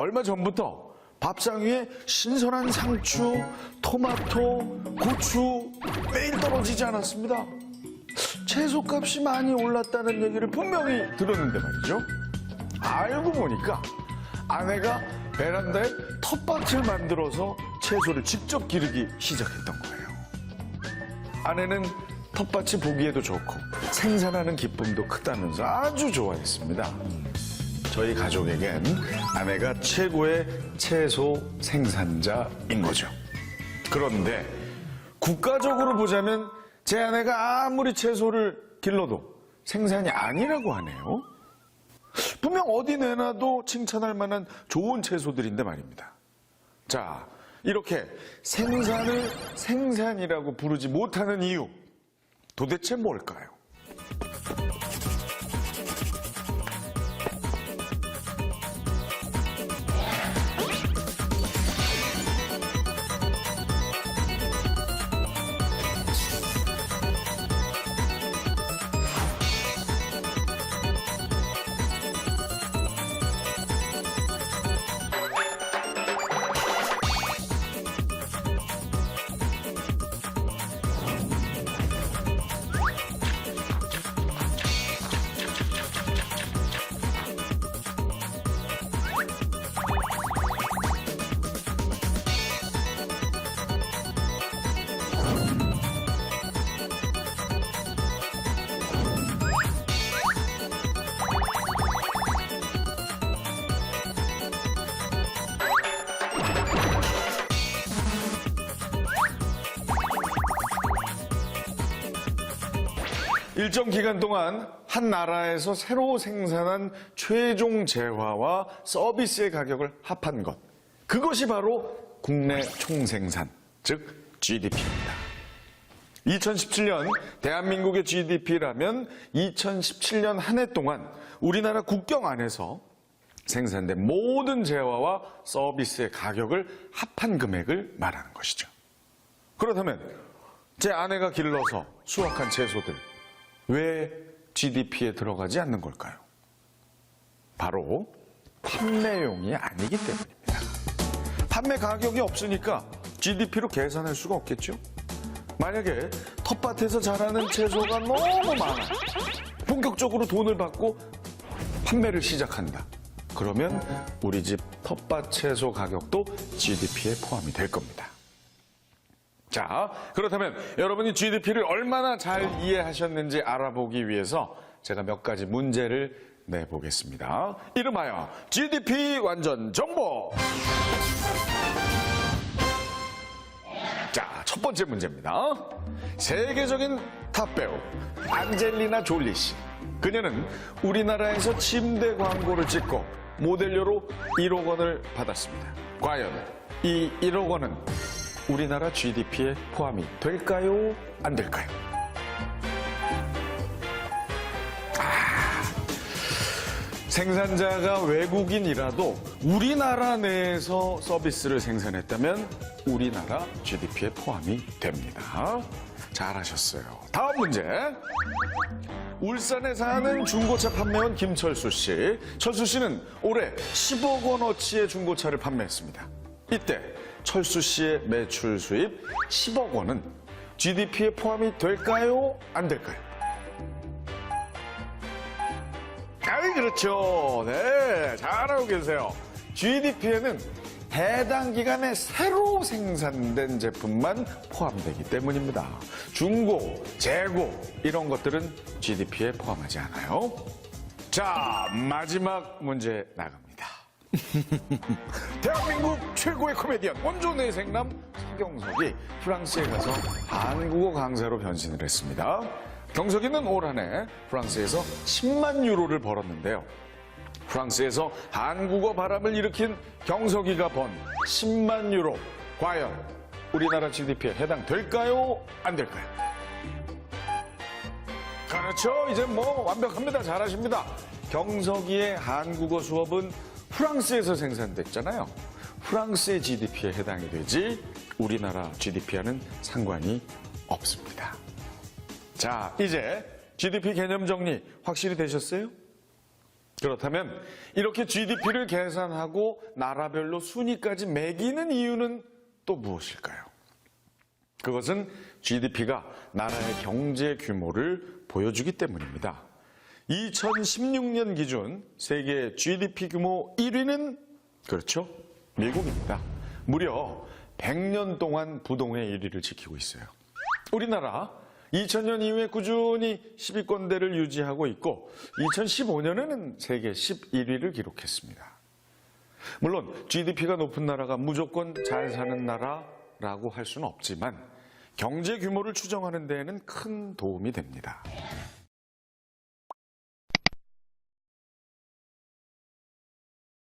얼마 전부터 밥상 위에 신선한 상추, 토마토, 고추 매일 떨어지지 않았습니다. 채소값이 많이 올랐다는 얘기를 분명히 들었는데 말이죠. 알고 보니까 아내가 베란다에 텃밭을 만들어서 채소를 직접 기르기 시작했던 거예요. 아내는 텃밭이 보기에도 좋고 생산하는 기쁨도 크다면서 아주 좋아했습니다. 저희 가족에겐 아내가 최고의 채소 생산자인 거죠. 그런데 국가적으로 보자면 제 아내가 아무리 채소를 길러도 생산이 아니라고 하네요. 분명 어디 내놔도 칭찬할 만한 좋은 채소들인데 말입니다. 자, 이렇게 생산을 생산이라고 부르지 못하는 이유, 도대체 뭘까요? 일정 기간 동안 한 나라에서 새로 생산한 최종 재화와 서비스의 가격을 합한 것. 그것이 바로 국내 총생산, 즉 GDP입니다. 2017년 대한민국의 GDP라면 2017년 한 해 동안 우리나라 국경 안에서 생산된 모든 재화와 서비스의 가격을 합한 금액을 말하는 것이죠. 그렇다면 제 아내가 길러서 수확한 채소들, 왜 GDP에 들어가지 않는 걸까요? 바로 판매용이 아니기 때문입니다. 판매 가격이 없으니까 GDP로 계산할 수가 없겠죠? 만약에 텃밭에서 자라는 채소가 너무 많아, 본격적으로 돈을 받고 판매를 시작한다. 그러면 우리 집 텃밭 채소 가격도 GDP에 포함이 될 겁니다. 자, 그렇다면 여러분이 GDP를 얼마나 잘 이해하셨는지 알아보기 위해서 제가 몇 가지 문제를 내보겠습니다. 이름하여 GDP 완전 정보! 자, 첫 번째 문제입니다. 세계적인 탑배우 안젤리나 졸리 씨. 그녀는 우리나라에서 침대 광고를 찍고 모델료로 1억 원을 받았습니다. 과연 이 1억 원은 우리나라 GDP에 포함이 될까요? 안 될까요? 생산자가 외국인이라도 우리나라 내에서 서비스를 생산했다면 우리나라 GDP에 포함이 됩니다. 잘하셨어요. 다음 문제. 울산에 사는 중고차 판매원 김철수 씨. 철수 씨는 올해 10억 원어치의 중고차를 판매했습니다. 이때 철수 씨의 매출 수입 10억 원은 GDP에 포함이 될까요? 안 될까요? 아이, 그렇죠. 네, 잘하고 계세요. GDP에는 해당 기간에 새로 생산된 제품만 포함되기 때문입니다. 중고, 재고 이런 것들은 GDP에 포함하지 않아요. 자, 마지막 문제 나갑니다. 대한민국 최고의 코미디언 원조내생남 서경석이 프랑스에 가서 한국어 강사로 변신을 했습니다. 경석이는 올 한 해 프랑스에서 10만 유로를 벌었는데요. 프랑스에서 한국어 바람을 일으킨 경석이가 번 10만 유로, 과연 우리나라 GDP에 해당될까요? 안 될까요? 그렇죠. 이제 뭐 완벽합니다. 잘하십니다. 경석이의 한국어 수업은 프랑스에서 생산됐잖아요. 프랑스의 GDP에 해당이 되지 우리나라 GDP와는 상관이 없습니다. 자, 이제 GDP 개념 정리 확실히 되셨어요? 그렇다면 이렇게 GDP를 계산하고 나라별로 순위까지 매기는 이유는 또 무엇일까요? 그것은 GDP가 나라의 경제 규모를 보여주기 때문입니다. 2016년 기준 세계 GDP 규모 1위는 그렇죠, 미국입니다. 무려 100년 동안 부동의 1위를 지키고 있어요. 우리나라 2000년 이후에 꾸준히 10위권대를 유지하고 있고 2015년에는 세계 11위를 기록했습니다. 물론 GDP가 높은 나라가 무조건 잘 사는 나라라고 할 수는 없지만 경제 규모를 추정하는 데에는 큰 도움이 됩니다.